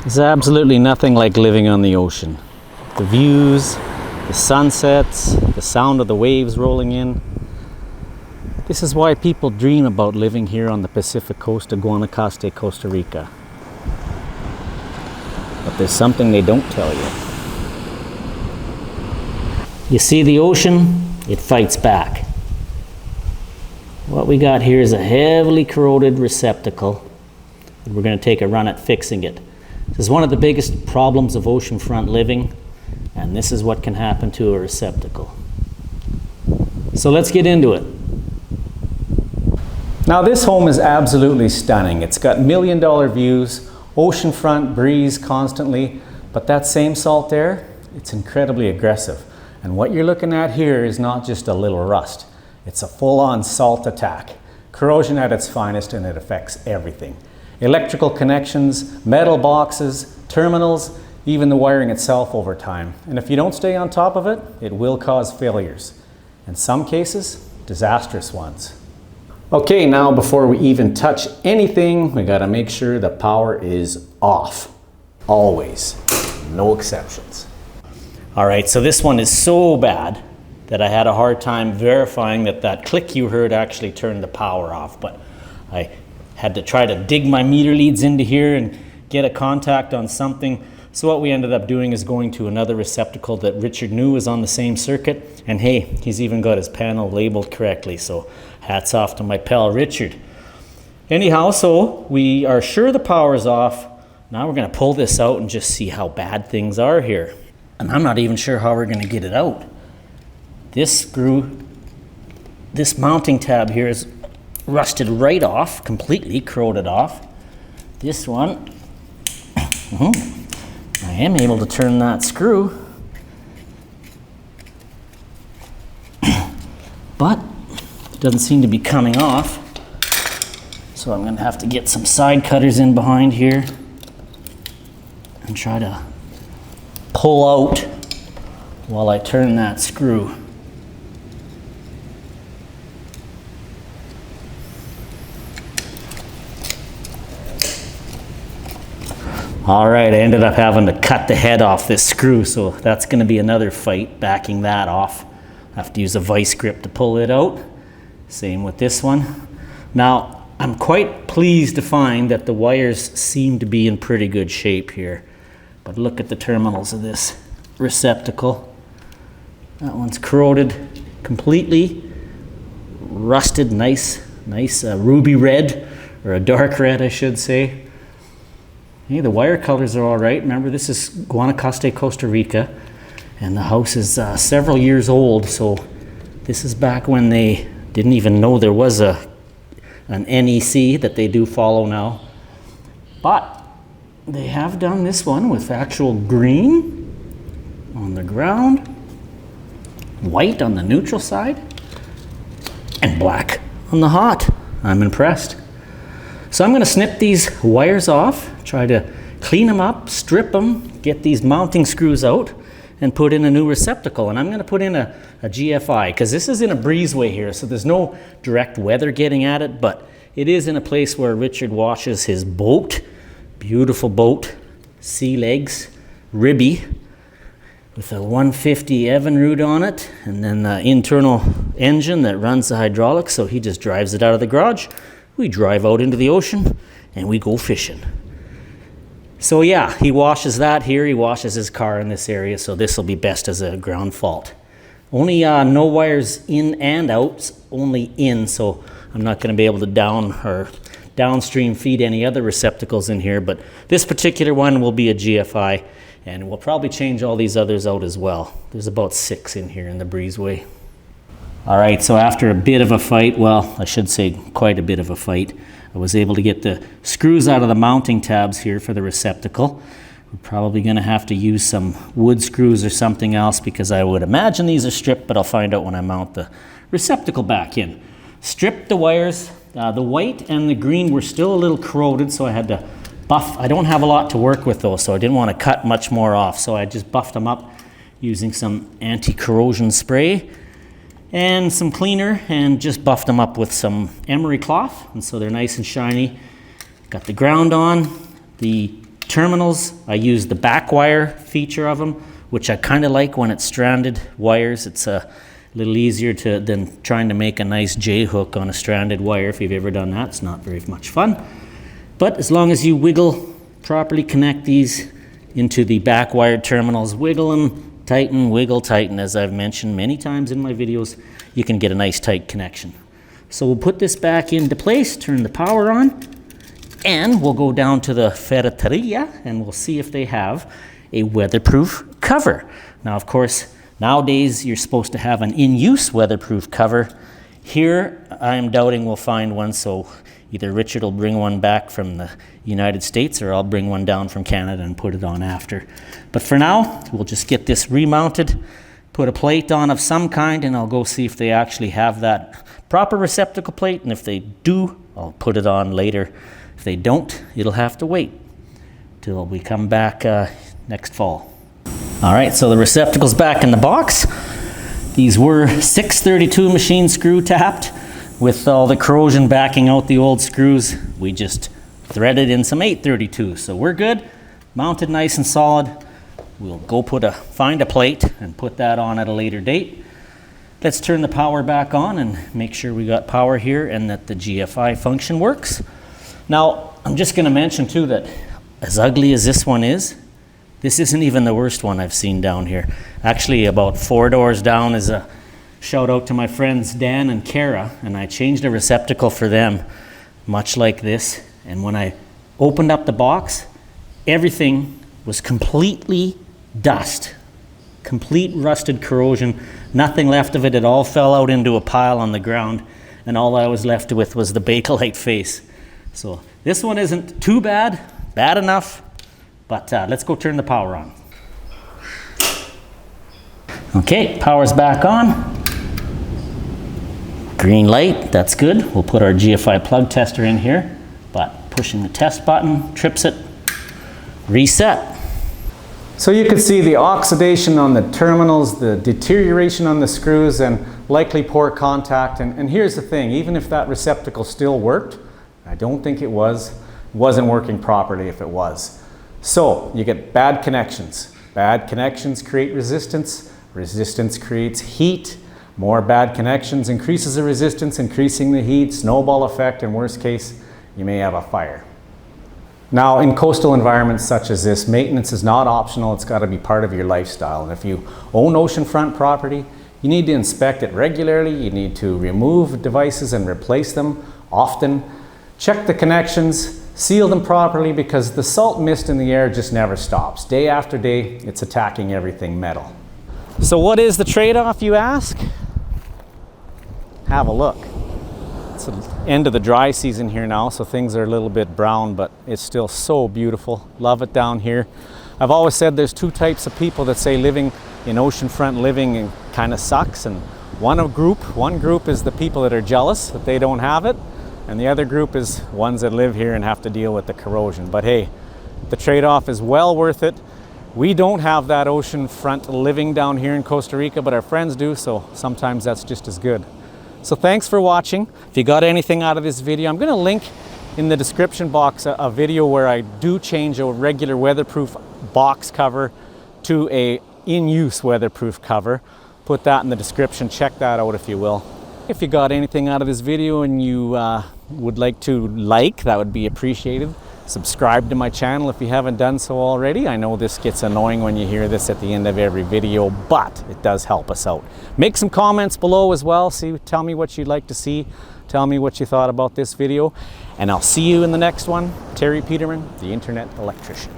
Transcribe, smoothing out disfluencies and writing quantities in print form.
There's absolutely nothing like living on the ocean. The views, the sunsets, the sound of the waves rolling in. This is why people dream about living here on the Pacific coast of Guanacaste, Costa Rica. But there's something they don't tell you. You see the ocean, it fights back. What we got here is a heavily corroded receptacle, and we're going to take a run at fixing it. This is one of the biggest problems of oceanfront living, and this is what can happen to a receptacle. So let's get into it. Now this home is absolutely stunning. It's got million-dollar views, oceanfront breeze constantly, but that same salt air, it's incredibly aggressive. And what you're looking at here is not just a little rust. It's a full-on salt attack. Corrosion at its finest, and it affects everything. Electrical connections, metal boxes, terminals, even the wiring itself over time. And if you don't stay on top of it, it will cause failures. In some cases, disastrous ones. Okay, now before we even touch anything, we gotta make sure the power is off. Always, no exceptions. All right, so this one is so bad that I had a hard time verifying that that click you heard actually turned the power off, but I had to try to dig my meter leads into here and get a contact on something. So what we ended up doing is going to another receptacle that Richard knew was on the same circuit, and hey, he's even got his panel labeled correctly, so hats off to my pal Richard. Anyhow, so we are sure the power is off. Now we're gonna pull this out and just see how bad things are here. And I'm not even sure how we're gonna get it out. This screw, this mounting tab here is rusted right off, completely corroded off. This one, I am able to turn that screw, but it doesn't seem to be coming off. So I'm gonna have to get some side cutters in behind here and try to pull out while I turn that screw. All right, I ended up having to cut the head off this screw, so that's gonna be another fight backing that off. I have to use a vice grip to pull it out. Same with this one. Now, I'm quite pleased to find that the wires seem to be in pretty good shape here. But look at the terminals of this receptacle. That one's corroded completely, rusted, nice ruby red, or a dark red, I should say. Hey, the wire colors are all right. Remember, this is Guanacaste, Costa Rica, and the house is several years old, so this is back when they didn't even know there was an NEC that they do follow now. But they have done this one with actual green on the ground, white on the neutral side, and black on the hot. I'm impressed. So I'm gonna snip these wires off, try to clean them up, strip them, get these mounting screws out, and put in a new receptacle. And I'm gonna put in a GFI, because this is in a breezeway here, so there's no direct weather getting at it, but it is in a place where Richard washes his boat. Beautiful boat, sea legs, ribby, with a 150 Evinrude on it, and then the internal engine that runs the hydraulics, so he just drives it out of the garage. We drive out into the ocean, and we go fishing. So yeah, he washes that here, he washes his car in this area, so this will be best as a ground fault. Only no wires in and out, only in, so I'm not gonna be able to downstream feed any other receptacles in here, but this particular one will be a GFI, and we'll probably change all these others out as well. There's about 6 in here in the breezeway. All right, so after a bit of a fight, well, I should say quite a bit of a fight, I was able to get the screws out of the mounting tabs here for the receptacle. We're probably gonna have to use some wood screws or something else, because I would imagine these are stripped, but I'll find out when I mount the receptacle back in. Stripped the wires. The white and the green were still a little corroded, so I had to buff. I don't have a lot to work with though, so I didn't want to cut much more off, so I just buffed them up using some anti-corrosion spray and some cleaner, and just buffed them up with some emery cloth, and so they're nice and shiny. Got the ground on. The terminals, I use the back wire feature of them, which I kind of like when it's stranded wires. It's a little easier than trying to make a nice J-hook on a stranded wire. If you've ever done that, it's not very much fun. But as long as you properly connect these into the back wired terminals, wiggle and tighten, wiggle, tighten, as I've mentioned many times in my videos, you can get a nice tight connection. So we'll put this back into place, turn the power on, and we'll go down to the ferreteria and we'll see if they have a weatherproof cover. Now, of course, nowadays you're supposed to have an in-use weatherproof cover. Here, I am doubting we'll find one, so either Richard will bring one back from the United States or I'll bring one down from Canada and put it on after. But for now, we'll just get this remounted, put a plate on of some kind, and I'll go see if they actually have that proper receptacle plate, and if they do, I'll put it on later. If they don't, it'll have to wait till we come back next fall. All right, so the receptacle's back in the box. These were 632 machine screw tapped. With all the corrosion backing out the old screws, we just threaded in some 832. So we're good, mounted nice and solid. We'll go find a plate and put that on at a later date. Let's turn the power back on and make sure we got power here and that the GFI function works. Now, I'm just gonna mention too that as ugly as this one is, this isn't even the worst one I've seen down here. Actually, about 4 doors down is a shout out to my friends Dan and Kara, and I changed a receptacle for them, much like this. And when I opened up the box, everything was completely dust, complete rusted corrosion, nothing left of it. It all fell out into a pile on the ground, and all I was left with was the Bakelite face. So this one isn't too bad enough, but let's go turn the power on. Okay, power's back on. Green light, that's good. We'll put our GFI plug tester in here, but pushing the test button trips it. Reset. So you can see the oxidation on the terminals, the deterioration on the screws, and likely poor contact. And here's the thing, even if that receptacle still worked, I don't think it wasn't working properly if it was. So you get bad connections. Bad connections create resistance. Resistance creates heat. More bad connections increases the resistance, increasing the heat, snowball effect, and worst case, you may have a fire. Now, in coastal environments such as this, maintenance is not optional, it's got to be part of your lifestyle. And if you own oceanfront property, you need to inspect it regularly, you need to remove devices and replace them often. Check the connections, seal them properly, because the salt mist in the air just never stops. Day after day, it's attacking everything metal. So what is the trade-off, you ask? Have a look. It's the end of the dry season here now, so things are a little bit brown, but it's still so beautiful. Love it down here. I've always said there's two types of people that say living in oceanfront living kind of sucks, and one group is the people that are jealous that they don't have it, and the other group is ones that live here and have to deal with the corrosion. But hey, the trade-off is well worth it. We don't have that oceanfront living down here in Costa Rica, but our friends do, so sometimes that's just as good. So thanks for watching. If you got anything out of this video, I'm gonna link in the description box a video where I do change a regular weatherproof box cover to a in-use weatherproof cover. Put that in the description, check that out if you will. If you got anything out of this video and you would like to that would be appreciated. Subscribe to my channel if you haven't done so already. I know this gets annoying when you hear this at the end of every video, but it does help us out. Make some comments below as well. Tell me what you'd like to see. Tell me what you thought about this video. And I'll see you in the next one. Terry Peterman, the Internet Electrician.